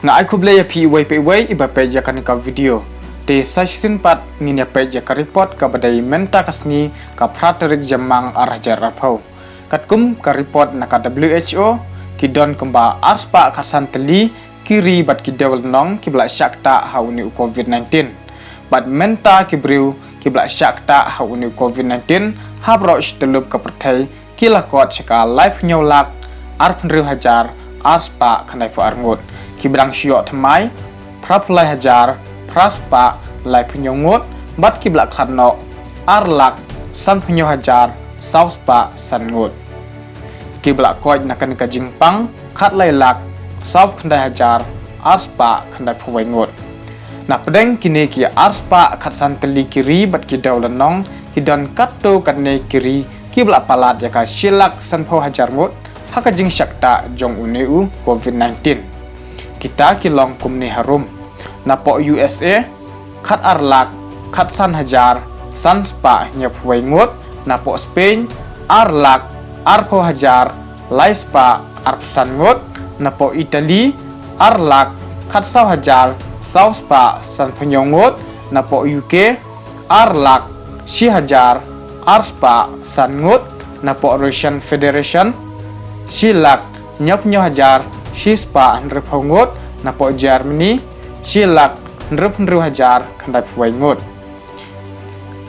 Nga ai kublaya pi wai iba peja kanika video. Te session pat nginya peja ka report ka badai MYNTA kasngi ka praterik jamang arajar rapau. Katkum ka report na ka WHO kidon kemba arspa kasan teli kiri bat kidewal nong kibla syakta hauni COVID-19. Bat MYNTA kibriu kibla syakta hauni COVID-19 habro ishtelub ka Pyrthei kilakot syaka live nyolak arpenriu hajar arspa kanai fu arngut. Kibrang syok temai praplai hajar praspa lai penyongut bat kibla khanok arlak san penyo hajar sauspa sangut kibla koj nakan ka jingpang khat lai lak sauf khandai hajar arspa khandai phuwaingut na pedeng kini ki arspa khat san teli kiri bat kidaw lanong kidan katto kanne kiri kibla palat yaka silak san pho hajar ngut haka jingshah jong uneu COVID-19 kita kilong kumni harum napo USA khat arlak khat san hajar san spa nyap waingut napo Spain arlak arpo hajar lai spa arpsan ngut napo Italy arlak khat saw hajar saw spa san penyongut napo UK arlak si hajar arspa san ngut napo Russian Federation silak nyap nyo hajar shispa nrephangut napo Germany silak nrephnru hajar khandai phuwaingut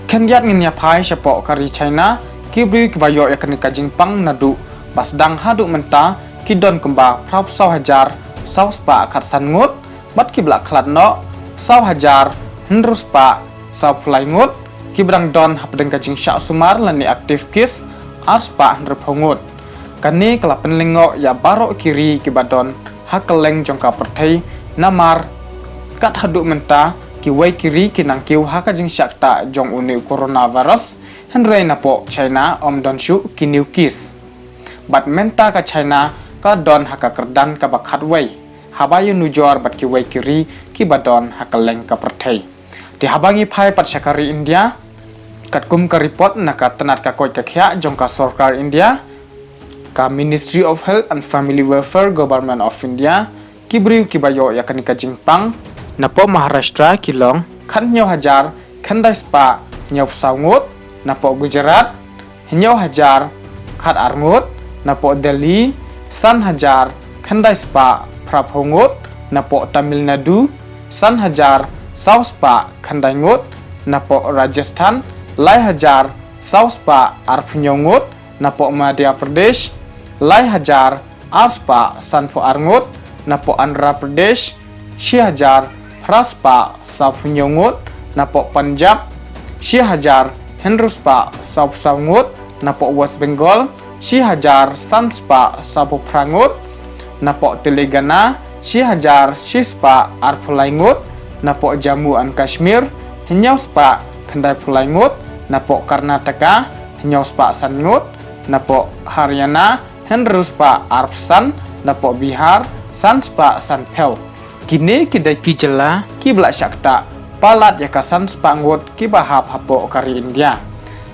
khengyat nginya phai chapo kari China kibri kbayo yakani kajingpang nadu basdang hadu MYNTA kidon kemba prap saw hajar sauspa khat sangut bat kibla khlatno saw hajar nruspa saw phlaingut kibrang don hapdeng kajingshah sumar lani aktif kis arspa nrephangut kani kelapen lengo ya barok kiri kibadon hakeleng Jong Ka Pyrthei namar kat haduk MYNTA ki wai kiri kinang kiu haka jingshah jong uni coronavirus henrei napo China don shu kiniu kis bat MYNTA ka China ka don haka kyrdan ka bakhat wai habayu nujor bat ki wai kiri kibadon hakeleng ka Pyrthei di habangi phai pat syakari India katkum ka report naka tanat ka koi ka khya Jong Ka Sarkar India ka Ministry of Health and Family Welfare Government of India kibriu kibayo yakani ka jingpang napo Maharashtra kilong khan nyo hajar khandai spa nyo saungut napo Gujarat nyo hajar khat arngut napo Delhi san hajar khandai spa praphongut napo Tamil Nadu san hajar saw spa khandai ngut napo Rajasthan lai hajar saw spa arpnyongut napo Madhya Pradesh lai hajar arspa sanfo arngut napo Andhra Pradesh si hajar praspa safnyongut napo Punjab si hajar henruspa safsangut napo West Bengal si hajar sanspa sapo prangut napo Telangana si hajar sispa arpulaingut napo Jammu and Kashmir henyauspa khandai pulaingut napo Karnataka henyauspa sangut napo Haryana henruspa arpsan napo Bihar sanspa sanpel kini kidai kijela kibla syakta palat yaka sanspa ngut kibahap hapo kari India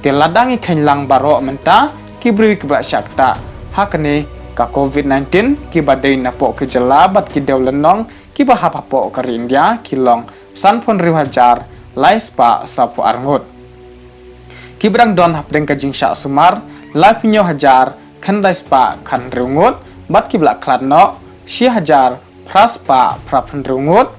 teladangi khenlang baro MYNTA kibri kibla syakta hakne ka COVID-19 kibadai napo kijela bat kidew lenong kibahap hapo kari India kilong sanpon riu hajar laispa sapo arngut kibrang don hapdeng ka jingshah sumar live nyo hajar khandai spa khan rungut bat kibla khlatno si hajar praspa praphan rungut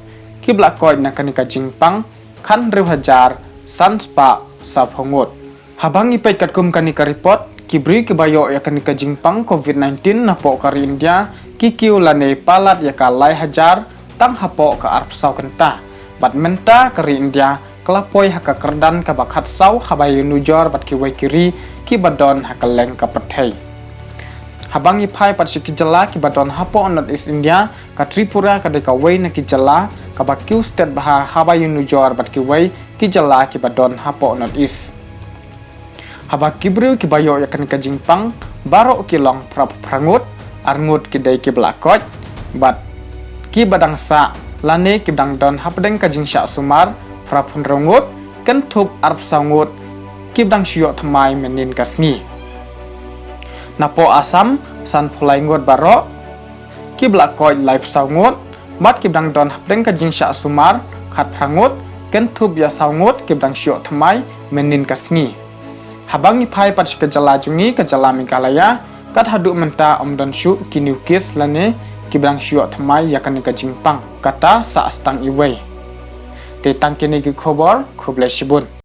kibla koi nakani ka jingpang khan riu hajar sanspa saphongut habangi pe katkum kani ka report kibri kibayo yakani ka jingpang COVID-19 napo kari India kikiu lane palat yaka lai hajar tang hapo ka arpsaw kenta bat MYNTA kari India kelapoi haka kyrdan ka bakhat saw habayu nujor bat kiwai kiri kibadon hakeleng ka Pyrthei habangi phai pat sikijala kibadon hapo North East India ka Tripura ka deka wei na kijala ka bakyu state baha habayu nujor bat kiwai kijala kibadon hapo North East habak kibriu kibayo yakan ka jingpang baro kilong prap prangut arngut kidai kiblakot bat kibadang sa lane kibdang don hapdeng ka jingshah sumar prap hunrongut kentup arp sangut kibdang syok thamai menin kasngi napo Asam san phulaingot baro kibla koi live sangut mat kibdang don hapdeng ka jingshah sumar khat prangut ken thub ya saungut kibdang syok thamai menin kasngi habang ni phai pat kejala jungi kejala Meghalaya kat hadu MYNTA omdon syu kinukis lane kibdang syok thamai yakani ka jingpang kata sa astang iwei te tangkini ki khobor khoble shibun